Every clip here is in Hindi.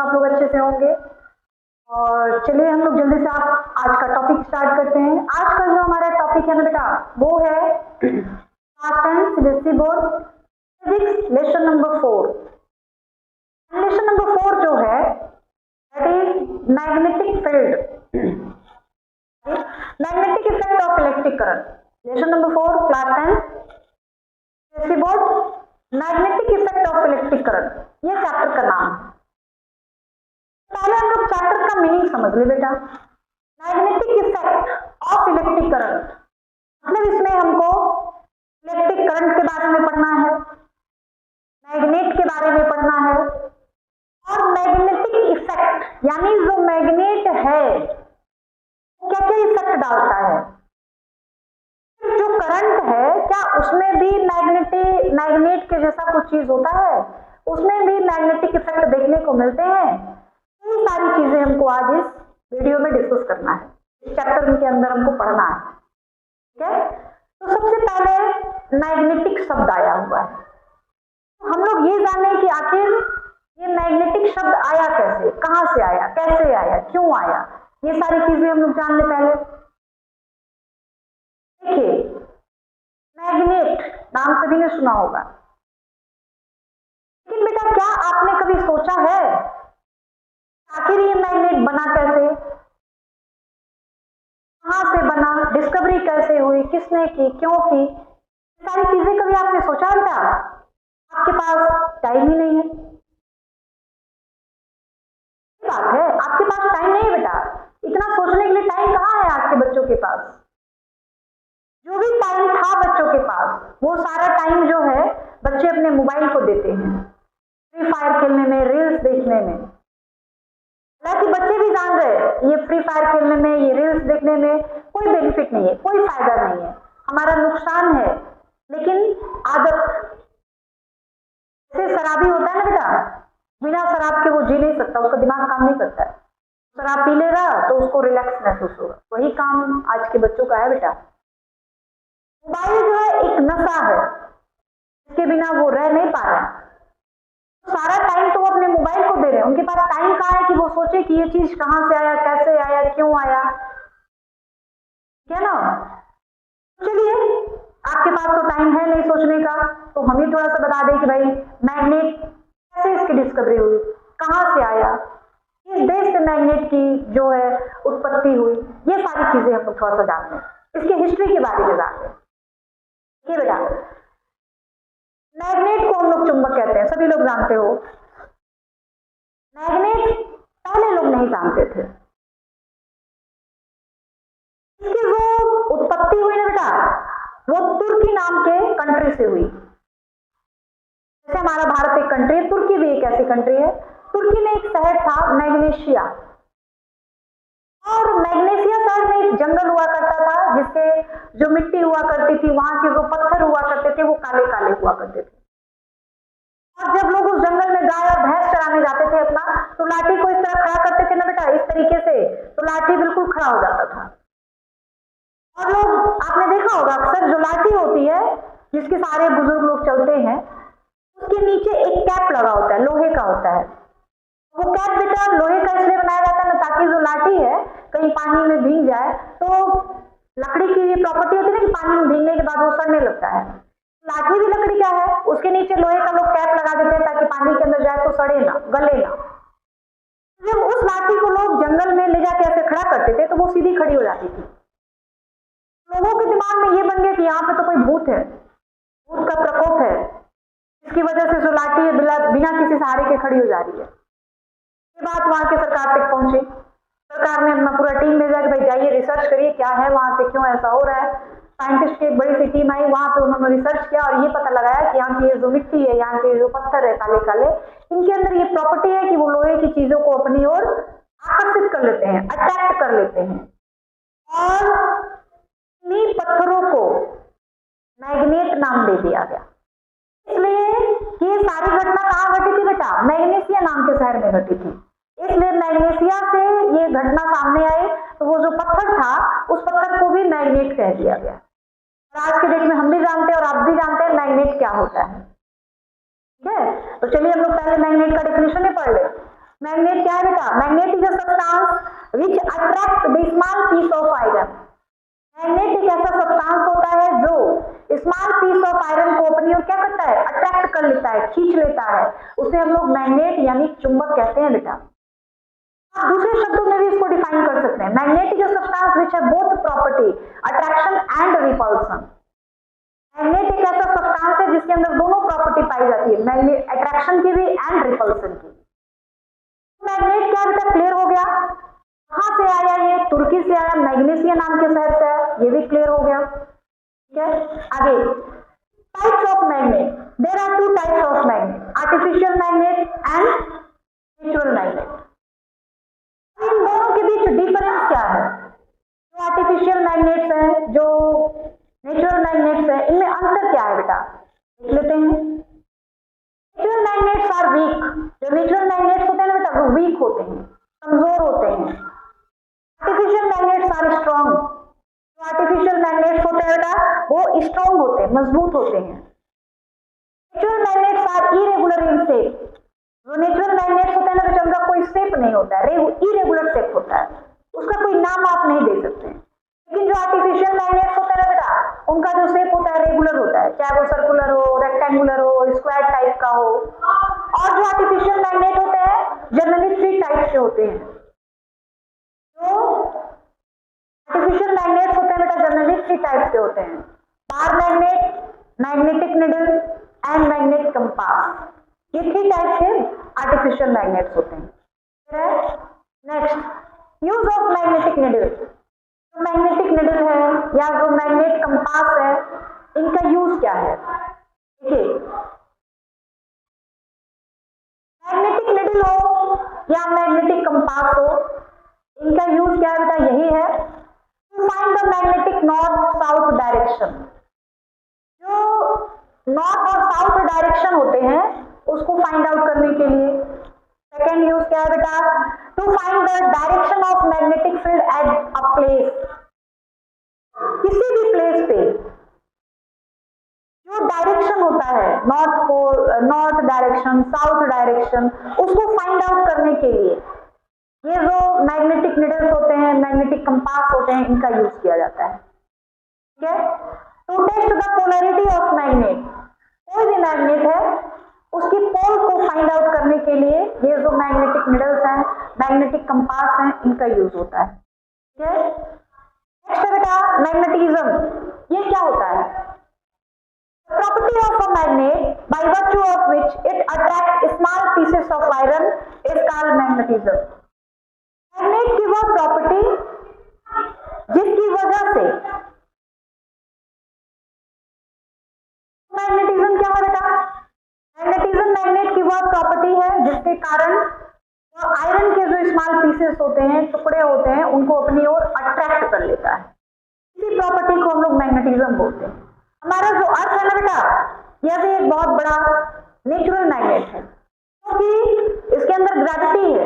हूँ आप लोग अच्छे से होंगे। और चलिए हम लोग जल्दी से आप आज का टॉपिक स्टार्ट करते हैं। आज का जो हमारा टॉपिक है ना बेटा, वो है class 10 CBSE board physics lesson number 4। Lesson number 4 जो है that is magnetic field, magnetic effect of electric current. Lesson number 4 class 10 CBSE board magnetic effect of electric current, ये चैप्टर का नाम है। पहले हम लोग चैप्टर का मीनिंग समझ ले बेटा। Magnetic effect of electric current मतलब इसमें हमको इलेक्ट्रिक करंट के बारे में पढ़ना है, मैग्नेट के बारे में पढ़ना है, और मैग्नेटिक इफेक्ट यानी जो मैग्नेट है क्या क्या इफेक्ट डालता है, जो करंट है क्या उसमें भी मैग्नेट के जैसा कुछ चीज होता है, उसमें भी मैग्नेटिक इफेक्ट देखने को मिलते हैं। ये सारी चीजें हमको आज इस वीडियो में डिस्कस करना है, इस चैप्टर के अंदर हमको पढ़ना है। ठीक है, तो सबसे पहले मैग्नेटिक शब्द आया हुआ है। हम लोग ये जाने कि आखिर ये मैग्नेटिक शब्द आया कैसे, कहां से आया, कैसे आया, क्यों आया, ये सारी चीजें हम लोग जान ले पहले। देखिए मैग्नेट नाम सभी ने सुना होगा, लेकिन बेटा क्या आपने कभी सोचा है आखिर ये मैग्नेट बना कैसे, कहां से बना, डिस्कवरी कैसे हुई, किसने की, क्यों की, सारी चीजें कभी आपने सोचा बेटा? आपके पास टाइम ही नहीं है। बात है आपके पास टाइम नहीं है बेटा, इतना सोचने के लिए टाइम कहाँ है आज के बच्चों के पास। जो भी टाइम था बच्चों के पास वो सारा टाइम जो है बच्चे अपने मोबाइल को देते हैं, फ्री फायर खेलने में, रील्स देखने में। हालांकि बच्चे भी जान रहे ये फ्री फायर खेलने में, ये रील्स देखने में कोई बेनिफिट नहीं है, कोई फायदा नहीं है, हमारा नुकसान है। लेकिन आदत, जैसे शराबी होता है ना बेटा, बिना शराब के वो जी नहीं सकता, उसका दिमाग काम नहीं करता है। शराब पी लेगा तो उसको रिलैक्स महसूस होगा, वही काम आज के बच्चों का है बेटा। मोबाइल जो है एक नशा है, इसके बिना वो रह नहीं पा रहे हैं। सारा टाइम तो वो अपने मोबाइल को दे रहे हैं, उनके पास टाइम कहाँ है कि वो सोचे कि ये चीज कहां से आया, कैसे आया, क्यों आया, क्या ना। चलिए आपके पास तो टाइम है नहीं सोचने का, तो हम ही थोड़ा सा बता दें कि भाई मैग्नेट कैसे इसकी डिस्कवरी हुई, कहां से आया, किस देश से मैग्नेट की जो है उत्पत्ति हुई, ये सारी चीजें हम लोग थोड़ा सा जानते हैं, इसकी हिस्ट्री के बारे में जानते हैं। ये बेटा मैग्नेट को हम लोग चुंबक कहते हैं, सभी लोग जानते हो। मैग्नेट पहले लोग नहीं जानते थे। इसकी जो उत्पत्ति हुई ना बेटा, वो तुर्की नाम के कंट्री से हुई। जैसे हमारा भारत एक कंट्री है, तुर्की भी एक ऐसी कंट्री है। तुर्की में एक शहर था मैग्नेशिया, और मैग्नेशिया शहर में एक जंगल हुआ करता था जिसके जो मिट्टी हुआ करती थी, वहां के जो पत्थर हुआ करते थे वो काले काले हुआ करते थे। और जब लोग उस जंगल में गाय और भैंस चराने जाते थे अपना, तो लाठी को इस तरह खड़ा करते थे ना बेटा, इस तरीके से, तो लाठी बिल्कुल खड़ा हो जाता था। और लोग आपने देखा होगा अक्सर जो लाठी होती है जिसके सारे बुजुर्ग लोग चलते हैं, उसके नीचे एक कैप लगा होता है, लोहे का होता है। वो कैप बेटा लोहे का इसलिए बनाया जाता है ना, ताकि जो लाठी है कहीं पानी में भीग जाए तो लकड़ी की ये प्रॉपर्टी होती है ना कि पानी में भीगने के बाद वो सड़ने लगता है। लाठी भी लकड़ी का है, उसके नीचे लोहे का लोग कैप लगा देते हैं ताकि पानी के अंदर जाए तो सड़े ना, गले ना। जब उस लाठी को लोग जंगल में ले जाके ऐसे खड़ा करते थे तो वो सीधी खड़ी हो जाती थी। लोगों के दिमाग में ये बन गया कि यहाँ पे तो कोई भूत है, भूत का प्रकोप है, इसकी वजह से जो लाठी है बिना किसी सहारे के खड़ी हो जा रही है। ये बात वहां के सरकार तक पहुंची। सरकार ने अपना पूरा टीम भेजा कि भाई जाइए रिसर्च करिए क्या है वहां पे, क्यों ऐसा हो रहा है। साइंटिस्ट की एक बड़ी सी टीम आई, वहां पे उन्होंने रिसर्च किया और ये पता लगाया कि यहाँ की ये जो मिट्टी है, यहाँ के जो पत्थर है काले काले, इनके अंदर ये प्रॉपर्टी है कि वो लोहे की चीजों को अपनी ओर आकर्षित कर लेते हैं, अट्रैक्ट कर लेते हैं, और इन्हीं पत्थरों को मैग्नेट नाम दे दिया गया। इसलिए ये सारी घटना कहाँ घटी थी बेटा, मैग्नेशिया नाम के शहर में घटी थी। इसलिए मैग्नेशिया से ये घटना सामने आई, तो वो जो पत्थर था उस पत्थर को भी मैग्नेट कह दिया गया। और आज के डेट में हम भी जानते हैं और आप भी जानते हैं मैग्नेट क्या होता है। ठीक है, तो चलिए हम लोग पहले मैग्नेट का डेफिनेशन ही पढ़ ले। मैग्नेट क्या है बेटा? Magnet is a substance which attract the small piece of iron. Magnet एक ऐसा सब्सटेंस होता है जो स्मॉल पीस ऑफ आयरन को अपनी ओर क्या करता है? अट्रैक्ट कर लेता है, खींच लेता है। उसे हम लोग मैग्नेट यानी चुंबक कहते हैं बेटा। आप दूसरे शब्दों में भी इसको डिफाइन कर सकते हैं। Magnet is a substance which है both property attraction and repulsion. Magnet एक ऐसा सब्सटेंस है जिसके अंदर दोनों प्रॉपर्टी पाई जाती है, मैग्नेट अट्रैक्शन की भी एंड रिपल्सन की। मैग्नेट क्या बेटा? क्लियर हो गया। कहां से आया? ये तुर्की से आया, मैग्नेसिया नाम के शहर से आया, ये भी क्लियर हो गया। ठीक है, आगे types of magnet. There are two types of magnet, artificial magnet and natural magnet. इन दोनों के बीच डिफरेंस क्या है? जो आर्टिफिशियल मैग्नेट्स हैं, जो नेचुरल मैग्नेट्स हैं, इनमें अंतर क्या है बेटा? देख लेते हैं। Natural magnets are weak. जो नेचुरल मैग्नेट्स होते हैं ना बेटा, वो वीक होते हैं, कमजोर होते हैं। Artificial magnets are strong. जो आर्टिफिशियल मैग्नेट्स होते हैं बेटा, वो स्ट्रॉन्ग होते हैं, मजबूत होते हैं। Natural magnets are irregular in shape. जो नेचुरल मैग्नेट्स होते हैं ना बेटा, उनका कोई शेप नहीं होता है, इरेगुलर शेप होता है, उसका कोई नाम आप नहीं दे सकते। लेकिन जो आर्टिफिशियल मैग्नेट्स होते हैं ना बेटा, उनका जो शेप होता है रेगुलर होता है, चाहे वो सर्कुलर हो, रेक्टेंगुलर हो, स्क्वायर टाइप का हो। और जो आर्टिफिशियल मैग्नेट होते हैं जनरली 3 टाइप के होते हैं। जो आर्टिफिशियल मैग्नेट्स होते हैं बेटा जनरली 3 टाइप के होते हैं, bar magnet, magnetic needle and magnet compass. ये 3 टाइप के आर्टिफिशियल मैग्नेट्स होते हैं। Next, use of magnetic needle. जो मैग्नेटिक निडल है या जो मैग्नेट कंपास है, इनका यूज क्या है? देखिए, मैग्नेटिक निडल हो या मैग्नेटिक कंपास हो, इनका यूज क्या है बेटा? यही है, to find the magnetic north south direction. जो नॉर्थ और साउथ डायरेक्शन होते हैं उसको फाइंड आउट करने के लिए। सेकेंड यूज क्या है बेटा? To find the direction of magnetic field at a place. किसी भी प्लेस पे जो डायरेक्शन होता है, north pole, north direction, south direction, उसको फाइंड आउट करने के लिए ये जो मैग्नेटिक निडल्स होते हैं, मैग्नेटिक कंपास होते हैं, इनका यूज किया जाता है। ठीक है, to test the polarity of magnet. कोई भी मैग्नेट है उसकी पोल को फाइंड आउट करने के लिए ये जो मैग्नेटिक निडल्स हैं, मैग्नेटिक कंपास हैं, इनका यूज होता है। ठीक है, नेक्स्ट है बेटा मैग्नेटिज्म। ये क्या होता है? Property of a magnet by virtue of which it attract small pieces of iron is called magnetism. Magnet की वह प्रॉपर्टी जिसकी वजह से, मैग्नेटिज्म क्या है बेटा? मैग्नेटिज्म मैग्नेट की वह प्रॉपर्टी है जिसके कारण वो आयरन के जो स्मॉल पीसेस होते हैं, टुकड़े होते हैं, उनको अपनी ओर अट्रैक्ट कर लेता है। इसी प्रॉपर्टी को हम लोग मैग्नेटिज्म बोलते हैं। हमारा जो अर्थ है ना बेटा, यह भी एक बहुत बड़ा नेचुरल मैग्नेट है, क्योंकि इसके अंदर ग्रेविटी है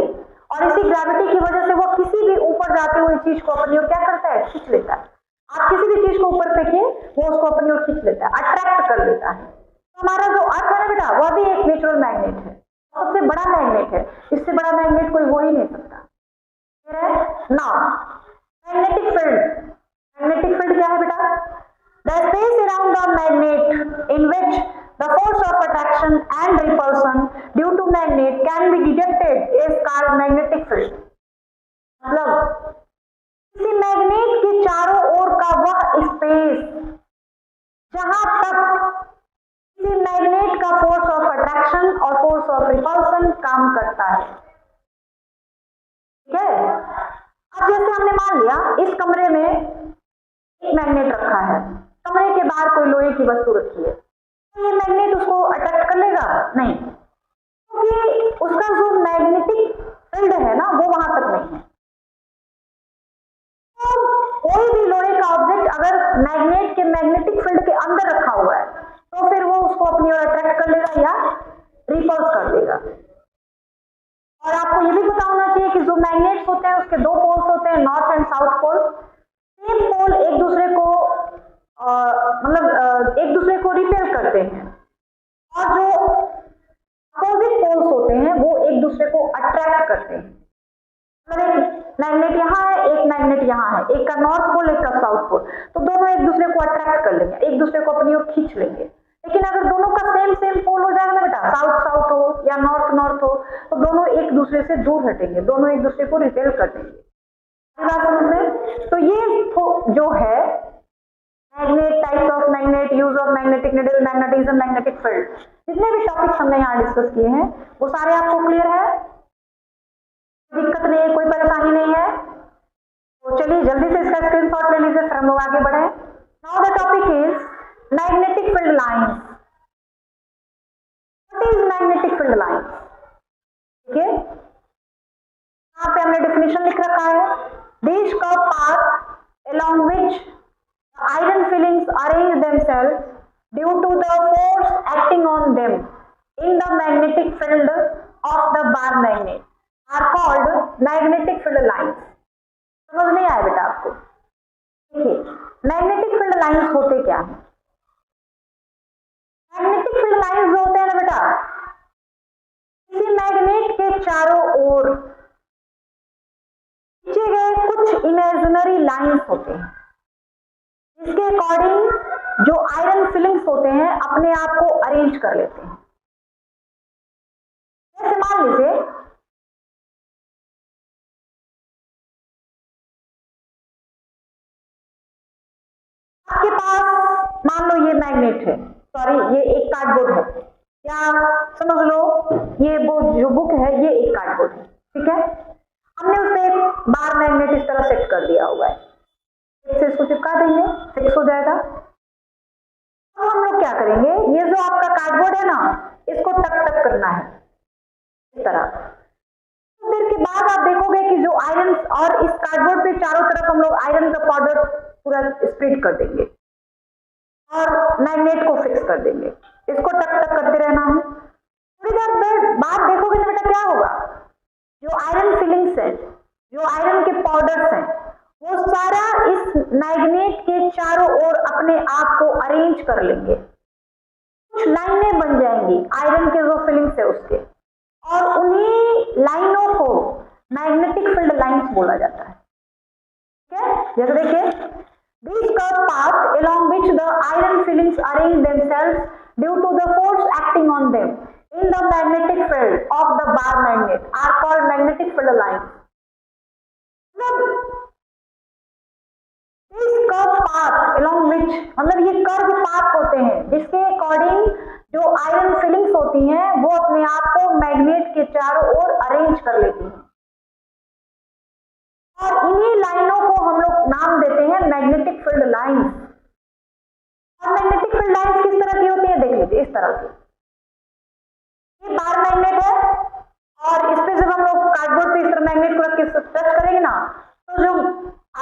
और इसी ग्रेविटी की वजह से वो किसी भी ऊपर जाती हुई चीज को अपनी ओर क्या करता है? खींच लेता है। आप किसी भी चीज को ऊपर फेंकिए, वो उसको अपनी ओर खींच लेता है, अट्रैक्ट कर लेता है। तो हमारा जो अर्थ है ना बेटा, वह भी एक नेचुरल मैग्नेट है, सबसे बड़ा मैग्नेट है, इससे बड़ा मैग्नेट कोई हो ही नहीं सकता। Now magnetic field. Magnetic field क्या है बेटा? The space around a magnet in which the force of attraction and repulsion due to magnet can be detected is called magnetic field। मतलब किसी मैग्नेट के चारों ओर का वह स्पेस जहां तक किसी मैग्नेट का फोर्स ऑफ अट्रैक्शन और फोर्स ऑफ रिपल्सन काम करता है। ठीक है, अब जैसे हमने मान लिया इस कमरे में एक मैग्नेट रखा है, कमरे के बाहर कोई लोहे की वस्तु रखी है, तो ये मैग्नेट उसको अट्रैक्ट कर लेगा? नहीं, क्योंकि उसका जो मैग्नेटिक फील्ड है ना, वो वहां तक नहीं है। तो कोई भी लोहे का ऑब्जेक्ट अगर मैग्नेट के मैग्नेटिक फील्ड के अंदर रखा हुआ है, तो फिर वो उसको अपनी ओर अट्रैक्ट कर लेगा या रिपल्स कर देगा। और आपको ये भी पता होना चाहिए कि जो मैग्नेट्स होते हैं उसके 2 पोल्स होते हैं, north and south pole. Same pole एक दूसरे को एक दूसरे को रिपेल करते हैं, और जो अपोजिट पोल्स होते हैं वो एक दूसरे को अट्रैक्ट करते हैं। मतलब एक मैग्नेट यहाँ है, एक मैग्नेट यहाँ है, एक का नॉर्थ पोल एक का साउथ पोल, तो दोनों एक दूसरे को अट्रैक्ट कर लेंगे, एक दूसरे को अपनी ओर खींच लेंगे। लेकिन अगर दोनों का सेम पोल हो जाएगा ना बेटा, साउथ साउथ हो या नॉर्थ हो, तो दोनों एक दूसरे से दूर हटेंगे, दोनों एक दूसरे को रिपेल कर देंगे। बात समझ में? तो ये जो है magnet, types of magnet, use of magnetic needle, magnetism, magnetic field, जितने भी टॉपिक्स हमने यहाँ डिस्कस किए हैं वो सारे आपको क्लियर है, दिक्कत नहीं है, कोई परेशानी नहीं है। तो चलिए जल्दी से इसका स्क्रीनशॉट ले लीजिए, फिर हम लोग आगे बढ़े। Now the topic is magnetic field lines. What is magnetic field lines? ठीक है, यहाँ पे हमने डेफिनेशन लिख रखा है, this curve path along which iron fillings arrange themselves due to the force acting on them in the magnetic field of the bar magnet are called magnetic field lines। समझ नहीं आया बेटा आपको? देखिए मैग्नेटिक फील्ड लाइंस होते क्या है? मैग्नेटिक फील्ड लाइंस जो होते हैं ना बेटा, किसी मैग्नेट के चारों ओर खींचे गए कुछ इमेजिनरी लाइंस होते हैं, जिसके अकॉर्डिंग जो आयरन फिलिंग्स होते हैं अपने आप को अरेंज कर लेते हैं। जैसे मान लीजिए आपके पास, मान लो ये मैग्नेट है, सॉरी ये एक कार्डबोर्ड है, या समझ लो ये वो जो बुक है ये एक कार्डबोर्ड है, ठीक है। हमने उसमें एक बार मैग्नेट इस तरह सेट कर दिया हुआ है, इसे इसको चिपका देंगे, फिक्स हो जाएगा। अब हम लोग क्या करेंगे, ये जो आपका कार्डबोर्ड है ना, इसको टक टक करना है इस तरह। कुछ देर के बाद आप देखोगे कि जो आयरन, और इस कार्डबोर्ड पे चारों तरफ हम लोग आयरन का पाउडर पूरा स्प्रेड कर देंगे और मैग्नेट को फिक्स कर देंगे, इसको टक टक करते रहना है। थोड़ी देर बाद देखोगे ना बेटा क्या होगा, जो आयरन फिलिंग्स है, जो आयरन के पाउडर्स हैं, वो सारा इस मैग्नेट के चारों ओर अपने आप को अरेंज कर लेंगे, कुछ लाइनें बन जाएंगी आयरन के जो फिलिंग्स है उसके, और उन्हीं लाइनों को मैग्नेटिक फील्ड लाइंस बोला जाता है। ठीक है, जैसे देखिए, this curve path along which the iron fillings arrange themselves due to the force acting on them in the magnetic field of the bar magnet are called magnetic field lines। इस कर्व पाथ along which, मतलब ये कर्व पाथ होते हैं जिसके अकॉर्डिंग जो आयरन फिलिंग्स होती हैं वो अपने आप को मैग्नेट के चारों ओर अरेंज कर लेती हैं, और इन्हीं लाइनों को हम लोग नाम देते हैं मैग्नेटिक फील्ड लाइंस। और मैग्नेटिक फील्ड लाइंस किस तरह की होती है, देख लीजिए इस तरह की। ये बार मैग्नेट है, और इस पे जब हम लोग कार्डबोर्ड पे इस तरह मैग्नेट को रख के टच करेंगे ना, तो जो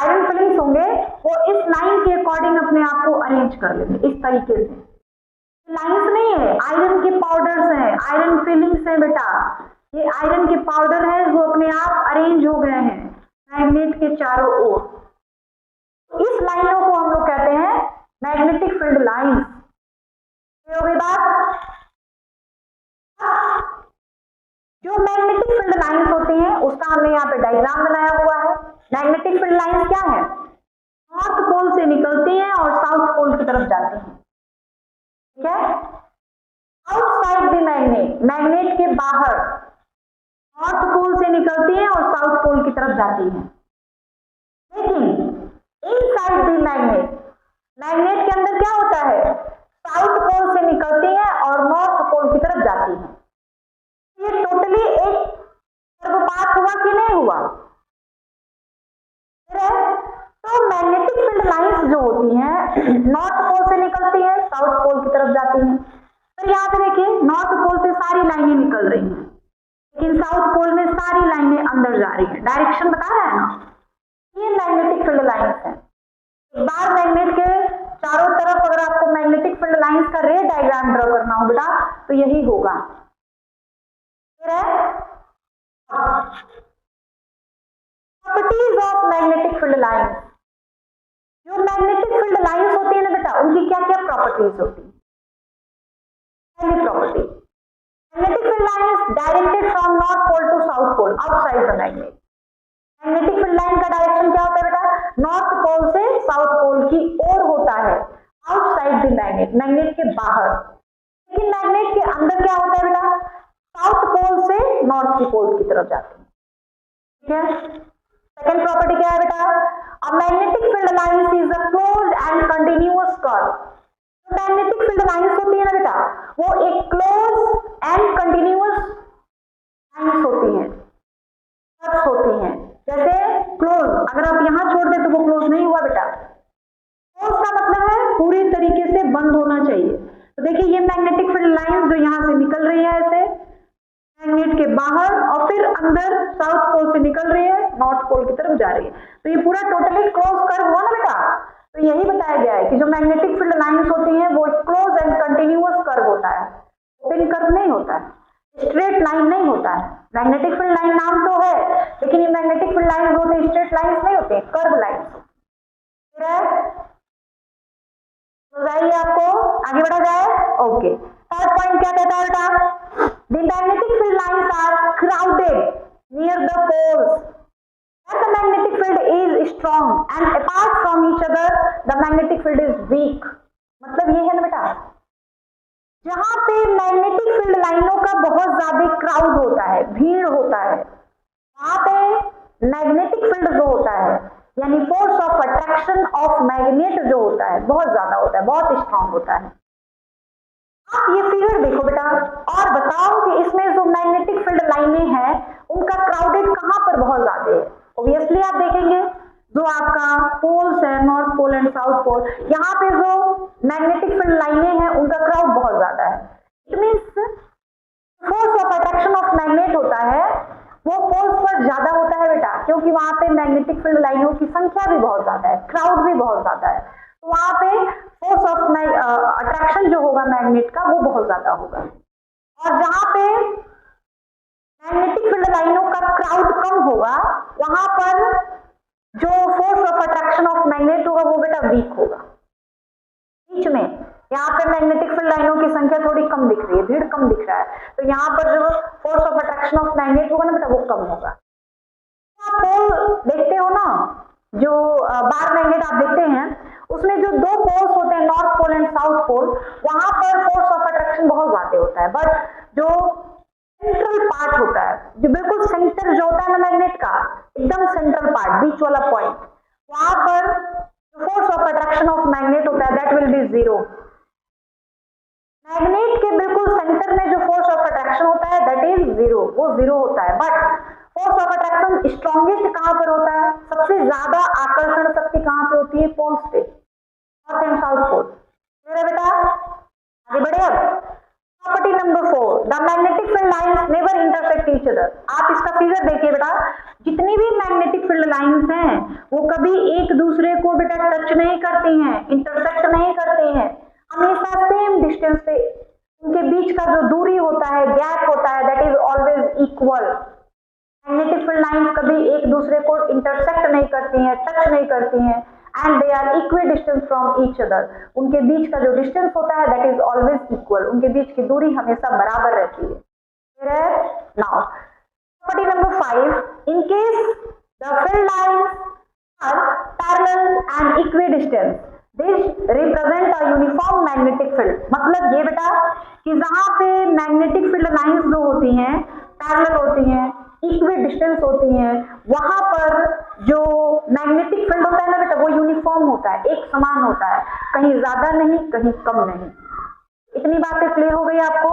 आयरन फिलिंग्स होंगे वो इस लाइन के अकॉर्डिंग अपने आप को अरेंज कर लेंगे इस तरीके से। लाइंस नहीं है, आयरन के पाउडर्स हैं, आयरन फिलिंग्स हैं बेटा, ये आयरन के पाउडर है जो अपने आप अरेंज हो गए हैं मैग्नेट के चारों ओर। इस लाइनों को हम लोग कहते हैं मैग्नेटिक फील्ड लाइंस। ये हो गई बात। जो मैग्नेटिक फील्ड लाइंस होती हैं उसका हमने यहाँ पे डायग्राम बनाया हुआ है। मैग्नेटिक फील्ड लाइंस क्या है, नॉर्थ पोल से निकलती हैं और साउथ पोल की तरफ जाती हैं, ठीक है। आउटसाइड द मैग्नेट, मैग्नेट के बाहर नॉर्थ पोल से निकलती हैं और साउथ पोल की तरफ जाती हैं। लेकिन इनसाइड द मैग्नेट, मैग्नेट के अंदर क्या होता है, साउथ पोल से निकलती हैं और नॉर्थ पोल की तरफ जाती हैं। ये टोटली एक कर्वपाथ हुआ कि नहीं हुआ? तो मैग्नेटिक फील्ड लाइंस जो होती हैं नॉर्थ पोल से निकलती है, साउथ पोल की तरफ जाती हैं। तो यहाँ पे देखिए, नॉर्थ पोल से सारी लाइनें निकल रही हैं, लेकिन साउथ पोल में सारी लाइनें अंदर जा रही हैं, डायरेक्शन बता रहा है ना। ये मैग्नेटिक फील्ड लाइंस है। बार मैग्नेट के चारों तरफ अगर आपको मैग्नेटिक फील्ड लाइंस का रे डायग्राम ड्रॉ करना हो बेटा तो यही होगा। Properties of magnetic field lines, जो मैग्नेटिक फील्ड लाइंस होती है ना बेटा, उनकी क्या क्या प्रॉपर्टीज होती है। पहली property, magnetic field lines directed from north pole to south pole outside the magnet. Magnetic field line का डायरेक्शन क्या होता है बेटा? नॉर्थ पोल से साउथ पोल की ओर होता है, आउटसाइड द मैग्नेट, मैग्नेट के बाहर। लेकिन मैग्नेट के अंदर क्या होता है बेटा? साउथ पोल से नॉर्थ की पोल की तरफ जाते हैं। ठीक है, सेकेंड प्रॉपर्टी क्या है बेटा? A magnetic field lines is a closed end continuous curve. Magnetic field lines होती है ना बेटा, वो एक क्लोज एंड कंटिन्यूअस लाइंस होती हैं, कर्व्स होती हैं। जैसे क्लोज, अगर आप यहां छोड़ दे तो वो क्लोज नहीं हुआ बेटा। क्लोज का मतलब है पूरी तरीके से बंद होना चाहिए। तो देखिए ये मैग्नेटिक फील्ड लाइंस जो यहां से निकल रही है ऐसे मैग्नेट के बाहर और फिर अंदर साउथ पोल से निकल रही है, नॉर्थ पोल की तरफ जा रही है, तो ये पूरा टोटली क्लोज कर्व हुआ ना बेटा। तो यही बताया गया है कि जो मैग्नेटिक फील्ड लाइंस होती हैं वो क्लोज एंड कंटिन्यूअस कर्व होता है, ओपन कर्व नहीं होता है, स्ट्रेट लाइन नहीं होता है। मैग्नेटिक फील्ड लाइन नाम तो है, लेकिन ये मैग्नेटिक फील्ड लाइंस होते हैं स्ट्रेट लाइंस नहीं होते, कर्व लाइंस। समझाइए, आपको आगे बढ़ा जाए। ओके, थर्ड पॉइंट क्या कहता है बेटा? The magnetic field lines are crowded near the poles where the magnetic field is strong and apart from each other the magnetic field is weak। मतलब ये है ना बेटा, जहां पे मैग्नेटिक फील्ड लाइनों का बहुत ज्यादा क्राउड होता है, भीड़ होता है, वहां पे मैग्नेटिक फील्ड जो होता है यानी force of attraction of magnet जो होता है बहुत ज्यादा होता है, बहुत स्ट्रांग होता है। आप ये फिगर देखो बेटा और बताओ कि इसमें जो मैग्नेटिक फील्ड लाइनें हैं उनका क्राउडेड कहां पर बहुत ज्यादा है? ऑब्वियसली आप देखेंगे जो आपका पोल्स है, north pole and south pole, यहाँ पे जो मैग्नेटिक फील्ड लाइनें हैं उनका क्राउड बहुत ज्यादा है। It means force of attraction of magnet होता है वो पोल्स पर ज्यादा होता है बेटा, क्योंकि वहां पे मैग्नेटिक फील्ड लाइनों की संख्या भी बहुत ज्यादा है, क्राउड भी बहुत ज्यादा है, तो वहां पे फोर्स ऑफ अट्रैक्शन जो होगा मैग्नेट का वो बहुत ज्यादा होगा। और जहां पे मैग्नेटिक फील्ड लाइनों का क्राउड कम होगा वहां पर जो force of attraction of magnet होगा वो बेटा वीक होगा। बीच में यहाँ पे मैग्नेटिक फील्ड लाइनों की संख्या थोड़ी कम दिख रही है, भीड़ कम दिख रहा है, तो यहाँ पर जो force of attraction of magnet होगा ना बेटा वो कम होगा। आप पोल देखते हो ना, जो बार मैग्नेट आप देखते हैं उसमें जो दो पोल्स होते हैं north pole and south pole, वहां पर फोर्स ऑफ अट्रैक्शन बहुत ज्यादा होता है, बट जो सेंट्रल पार्ट होता है, जो बिल्कुल सेंटर जो होता है ना मैग्नेट का, एकदम सेंट्रल पार्ट, बीच वाला पॉइंट, वहां पर force of attraction of magnet होता है that will be zero. Magnet के बिल्कुल सेंटर में जो फोर्स ऑफ अट्रैक्शन होता है दैट इज जीरो, वो जीरो होता है। But force of attraction strongest कहां पर होता है? सबसे ज्यादा आकर्षण शक्ति कहां पे होती है? पोल्स पे, नॉर्थ एंड साउथ पोल। मेरा बेटा आगे बढ़े। अब property number 4, the magnetic field lines never intersect each other. आप इसका फिगर देखिए बेटा, जितनी भी मैग्नेटिक फील्ड लाइंस हैं वो कभी एक दूसरे को बेटा टच नहीं करती हैं, इंटरसेक्ट नहीं करती हैं, हमेशा सेम डिस्टेंस पे उनके बीच का जो दूरी होता है, गैप होता है, that is always equal. Magnetic field lines कभी एक दूसरे को इंटरसेक्ट नहीं करती हैं, टच नहीं करती हैं, and they are equidistance from each other. उनके बीच का जो डिस्टेंस होता है दैट इज ऑलवेज इक्वल, उनके बीच की दूरी हमेशा बराबर रहती है। Now property number 5, in case the field lines are parallel and equidistance this represent a uniform magnetic field. मतलब ये बेटा कि जहां पे मैग्नेटिक फील्ड लाइंस जो होती हैं पैरेलल होती हैं, इक्वी डिस्टेंस होती हैं, वहां पर जो मैग्नेटिक फील्ड होता है ना बेटा वो यूनिफॉर्म होता है, एक समान होता है, कहीं ज्यादा नहीं कहीं कम नहीं। इतनी बातें क्लियर हो गई आपको?